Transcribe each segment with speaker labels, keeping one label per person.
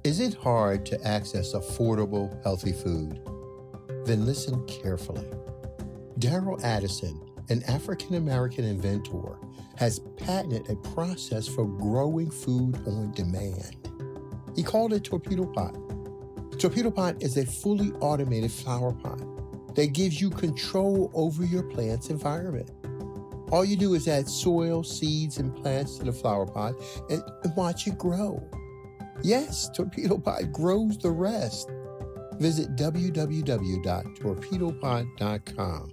Speaker 1: Is it hard to access affordable, healthy food? Then listen carefully. Darrell Addison, an African-American inventor, has patented a process for growing food on demand. He called it Torpedo Pot. Torpedo Pot is a fully automated flower pot that gives you control over your plant's environment. All you do is add soil, seeds, and plants to the flower pot and watch it grow. Yes, Torpedo Pot grows the rest. Visit www.torpedopot.com.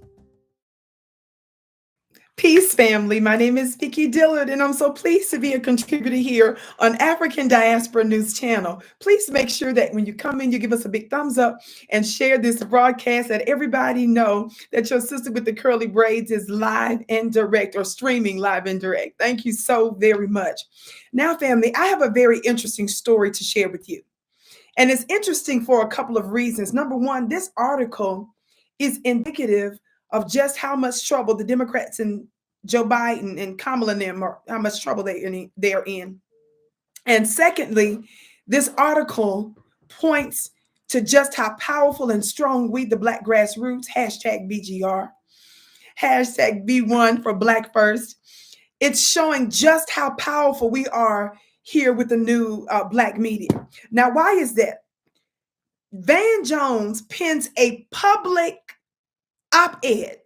Speaker 2: Peace, family. My name is Vicki Dillard, and I'm so pleased to be a contributor here on African Diaspora News Channel. Please make sure that when you come in, you give us a big thumbs up and share this broadcast, that everybody know that your sister with the curly braids is live and direct, or streaming live and direct. Thank you so very much. Now, family, I have a very interesting story to share with you. And it's interesting for a couple of reasons. Number one, this article is indicative of just how much trouble the Democrats and Joe Biden and Kamala and them are, how much trouble they're in. And secondly, this article points to just how powerful and strong we, the Black grassroots, hashtag BGR, hashtag B1 for Black First. It's showing just how powerful we are here with the new Black media. Now, why is that? Van Jones pens a public op-ed.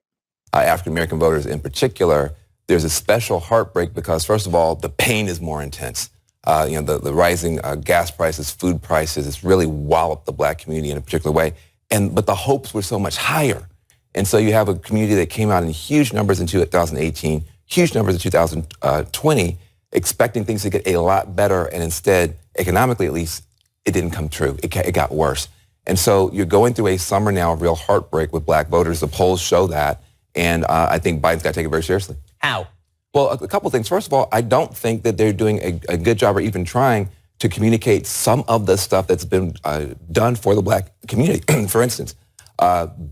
Speaker 3: African-American voters in particular, there's a special heartbreak because, first of all, the pain is more intense. The rising gas prices, food prices, it's really walloped the Black community in a particular way. But the hopes were so much higher. And so you have a community that came out in huge numbers in 2018, huge numbers in 2020, expecting things to get a lot better. And instead, economically at least, it didn't come true. It got worse. And so you're going through a summer now of real heartbreak with Black voters. The polls show that. And I think Biden's got to take it very seriously.
Speaker 4: How?
Speaker 3: Well, a couple of things. First of all, I don't think that they're doing a good job or even trying to communicate some of the stuff that's been done for the Black community. For instance,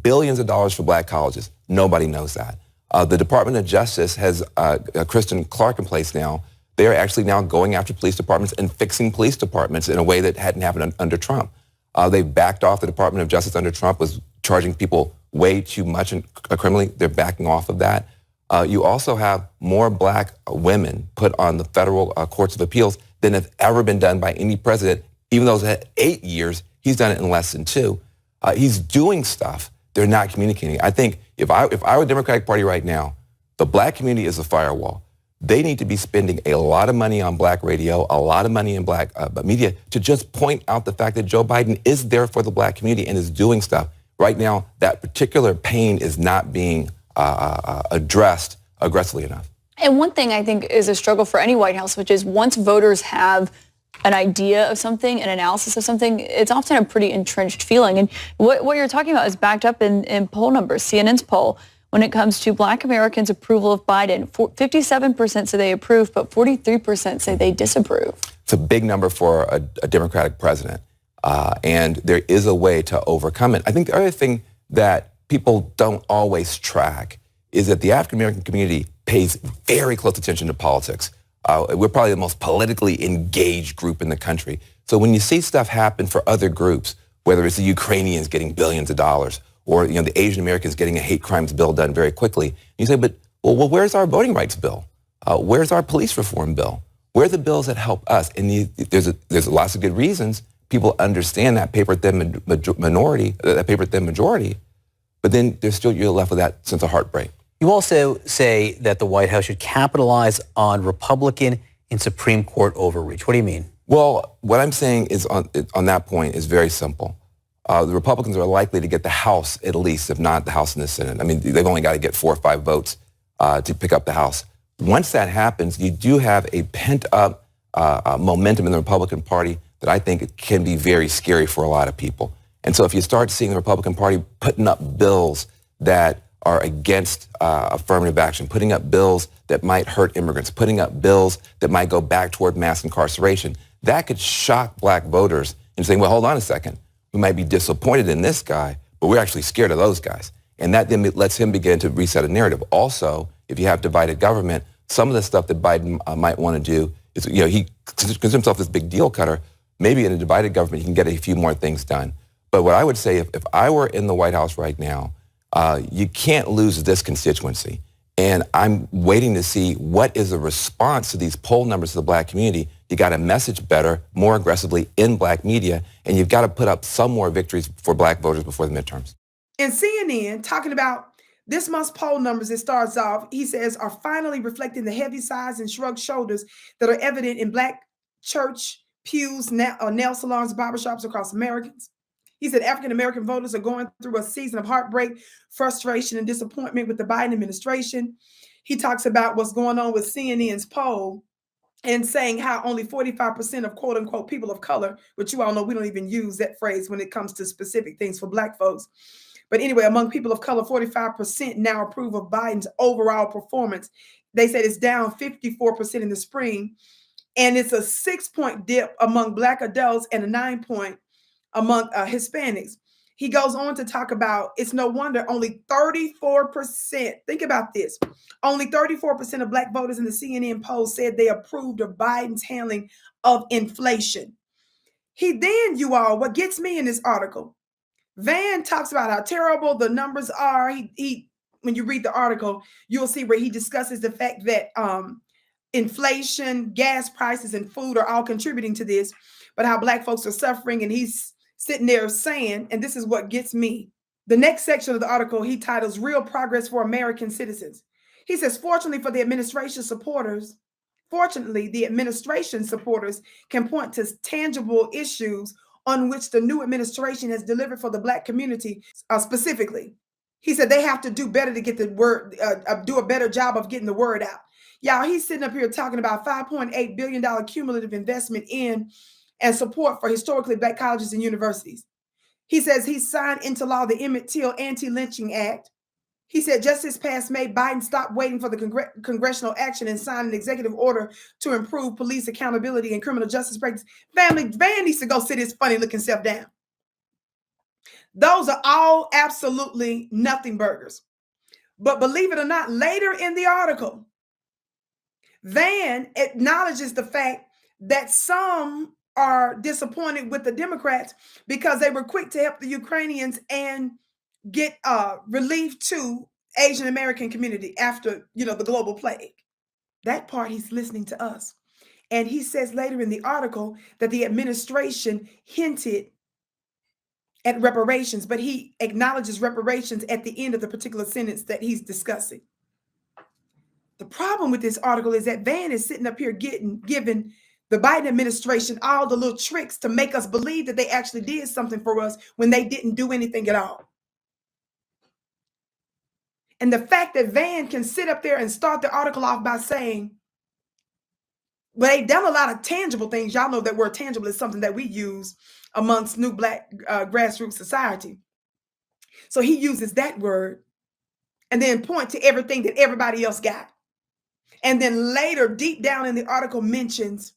Speaker 3: billions of dollars for Black colleges. Nobody knows that. The Department of Justice has Kristen Clark in place now. They're actually now going after police departments and fixing police departments in a way that hadn't happened under Trump. They've backed off. The Department of Justice under Trump was charging people way too much criminally. They're backing off of that. You also have more Black women put on the federal courts of appeals than have ever been done by any president. Even though it's had 8 years, he's done it in less than 2. He's doing stuff. They're not communicating. I think if I were the Democratic Party right now, the Black community is a firewall. They need to be spending a lot of money on Black radio, a lot of money in Black media to just point out the fact that Joe Biden is there for the Black community and is doing stuff. Right now, that particular pain is not being addressed aggressively enough.
Speaker 5: And one thing I think is a struggle for any White House, which is once voters have an idea of something, an analysis of something, it's often a pretty entrenched feeling. And what you're talking about is backed up in poll numbers. CNN's poll, when it comes to Black Americans' approval of Biden, 57% say they approve, but 43% say they disapprove.
Speaker 3: It's a big number for a Democratic president. And there is a way to overcome it. I think the other thing that people don't always track is that the African-American community pays very close attention to politics. We're probably the most politically engaged group in the country. So when you see stuff happen for other groups, whether it's the Ukrainians getting billions of dollars or the Asian Americans getting a hate crimes bill done very quickly, you say, well, where's our voting rights bill? Where's our police reform bill? Where are the bills that help us? And there's lots of good reasons. People understand that paper-thin majority, but then you're left with that sense of heartbreak.
Speaker 4: You also say that the White House should capitalize on Republican and Supreme Court overreach. What do you mean?
Speaker 3: Well, what I'm saying is on that point is very simple. The Republicans are likely to get the House at least, if not the House and the Senate. I mean, they've only got to get 4 or 5 votes to pick up the House. Once that happens, you do have a pent-up momentum in the Republican Party that I think can be very scary for a lot of people. And so if you start seeing the Republican Party putting up bills that are against affirmative action, putting up bills that might hurt immigrants, putting up bills that might go back toward mass incarceration, that could shock Black voters into saying, well, hold on a second. We might be disappointed in this guy, but we're actually scared of those guys. And that then lets him begin to reset a narrative. Also, if you have divided government, some of the stuff that Biden might want to do is, he considers himself this big deal cutter, maybe in a divided government, he can get a few more things done. But what I would say, if I were in the White House right now, you can't lose this constituency. And I'm waiting to see what is the response to these poll numbers to the black community. You got to message better, more aggressively in black media, and you've got to put up some more victories for black voters before the midterms.
Speaker 2: And CNN, talking about this month's poll numbers, it starts off, he says, are finally reflecting the heavy sighs and shrugged shoulders that are evident in black church pews, nail salons, barbershops across Americans. He said African-American voters are going through a season of heartbreak, frustration, and disappointment with the Biden administration. He talks about what's going on with CNN's poll and saying how only 45% of quote unquote people of color, which you all know we don't even use that phrase when it comes to specific things for black folks. But anyway, among people of color, 45% now approve of Biden's overall performance. They said it's down 54% in the spring. And it's a 6-point dip among black adults and a 9-point among Hispanics. He goes on to talk about it's no wonder only 34%, think about this, only 34% of black voters in the CNN poll said they approved of Biden's handling of inflation. You all, what gets me in this article, Van talks about how terrible the numbers are. When you read the article, you'll see where he discusses the fact that inflation, gas prices, and food are all contributing to this, but how black folks are suffering. And he's sitting there saying, and this is what gets me. The next section of the article, he titles Real Progress for American Citizens. He says, fortunately, the administration supporters can point to tangible issues on which the new administration has delivered for the black community specifically. He said they have to do better to get the word, do a better job of getting the word out. Y'all, he's sitting up here talking about $5.8 billion cumulative investment in and support for historically black colleges and universities. He says he signed into law the Emmett Till Anti-Lynching Act. He said just this past May, Biden stopped waiting for the congressional action and signed an executive order to improve police accountability and criminal justice practice. Family, Van needs to go sit his funny looking self down. Those are all absolutely nothing burgers. But believe it or not, later in the article, Van acknowledges the fact that some are disappointed with the Democrats because they were quick to help the Ukrainians and get relief to Asian American community after, the global plague. That part he's listening to us. And he says later in the article that the administration hinted at reparations, but he acknowledges reparations at the end of the particular sentence that he's discussing. The problem with this article is that Van is sitting up here giving the Biden administration all the little tricks to make us believe that they actually did something for us when they didn't do anything at all. And the fact that Van can sit up there and start the article off by saying, well, they've done a lot of tangible things. Y'all know that word tangible is something that we use amongst new black grassroots society. So he uses that word and then point to everything that everybody else got. And then later, deep down in the article, mentions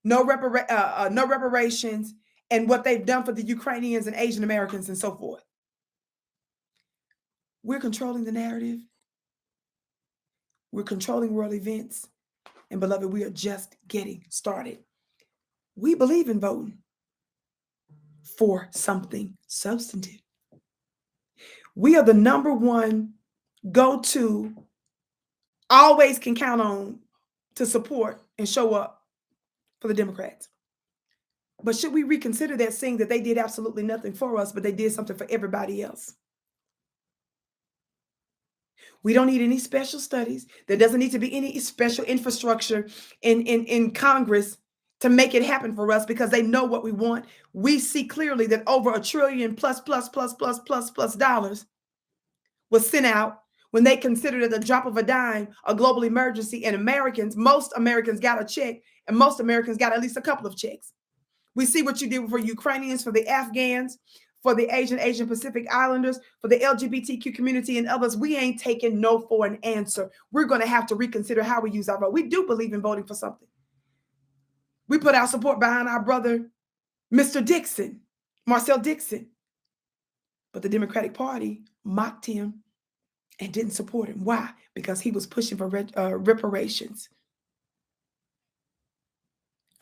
Speaker 2: no reparations and what they've done for the Ukrainians and Asian Americans and so forth. We're controlling the narrative. We're controlling world events. And beloved, we are just getting started. We believe in voting for something substantive. We are the number one go-to, always can count on to support and show up for the Democrats. But should we reconsider that, saying that they did absolutely nothing for us, but they did something for everybody else? We don't need any special studies. There doesn't need to be any special infrastructure in Congress to make it happen for us, because they know what we want. We see clearly that over $1 trillion plus dollars was sent out when they considered it a drop of a dime, a global emergency, and most Americans got a check, and most Americans got at least a couple of checks. We see what you did for Ukrainians, for the Afghans, for the Asian Pacific Islanders, for the LGBTQ community and others. We ain't taking no for an answer. We're going to have to reconsider how we use our vote. We do believe in voting for something. We put our support behind our brother, Mr. Dixon, Marcel Dixon. But the Democratic Party mocked him and didn't support him. Why? Because he was pushing for reparations.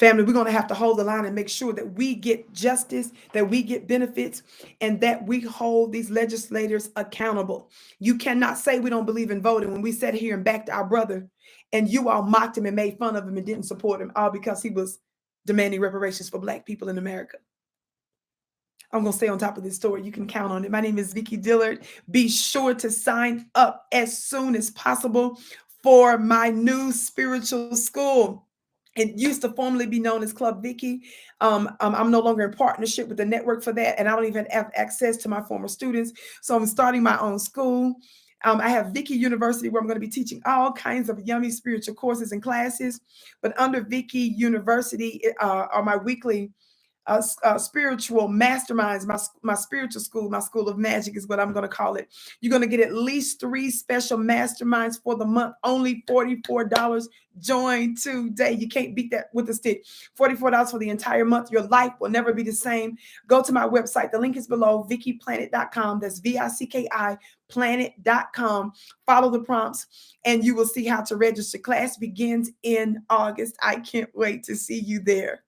Speaker 2: Family, we're going to have to hold the line and make sure that we get justice, that we get benefits, and that we hold these legislators accountable. You cannot say we don't believe in voting when we sat here and backed our brother and you all mocked him and made fun of him and didn't support him, all because he was demanding reparations for Black people in America. I'm going to stay on top of this story. You can count on it. My name is Vicki Dillard. Be sure to sign up as soon as possible for my new spiritual school. It used to formerly be known as Club Vicki. I'm no longer in partnership with the network for that, and I don't even have access to my former students. So I'm starting my own school. I have Vicki University, where I'm going to be teaching all kinds of yummy spiritual courses and classes. But under Vicki University are my weekly spiritual masterminds, my spiritual school, my school of magic is what I'm going to call it. You're going to get at least 3 special masterminds for the month, only $44. Join today. You can't beat that with a stick. $44 for the entire month. Your life will never be the same. Go to my website. The link is below, VickiPlanet.com. That's VICKI planet.com. Follow the prompts and you will see how to register. Class begins in August. I can't wait to see you there.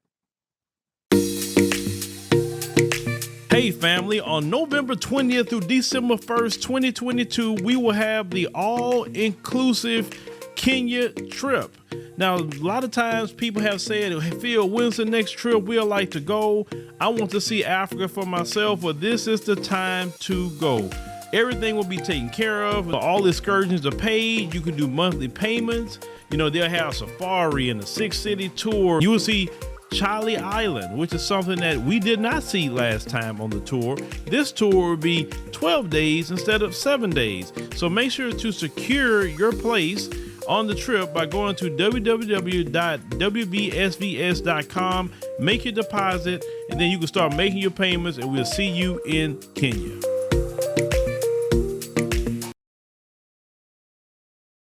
Speaker 6: Hey family, on November 20th through December 1st, 2022, we will have the all-inclusive Kenya trip. Now, a lot of times people have said, hey, Phil, when's the next trip we'd like to go? I want to see Africa for myself, but this is the time to go. Everything will be taken care of. All excursions are paid. You can do monthly payments. You know, they'll have safari and a 6-city tour. You will see Charlie Island, which is something that we did not see last time on the tour. This tour will be 12 days instead of 7 days. So make sure to secure your place on the trip by going to www.wbsvs.com, make your deposit, and then you can start making your payments, and we'll see you in Kenya.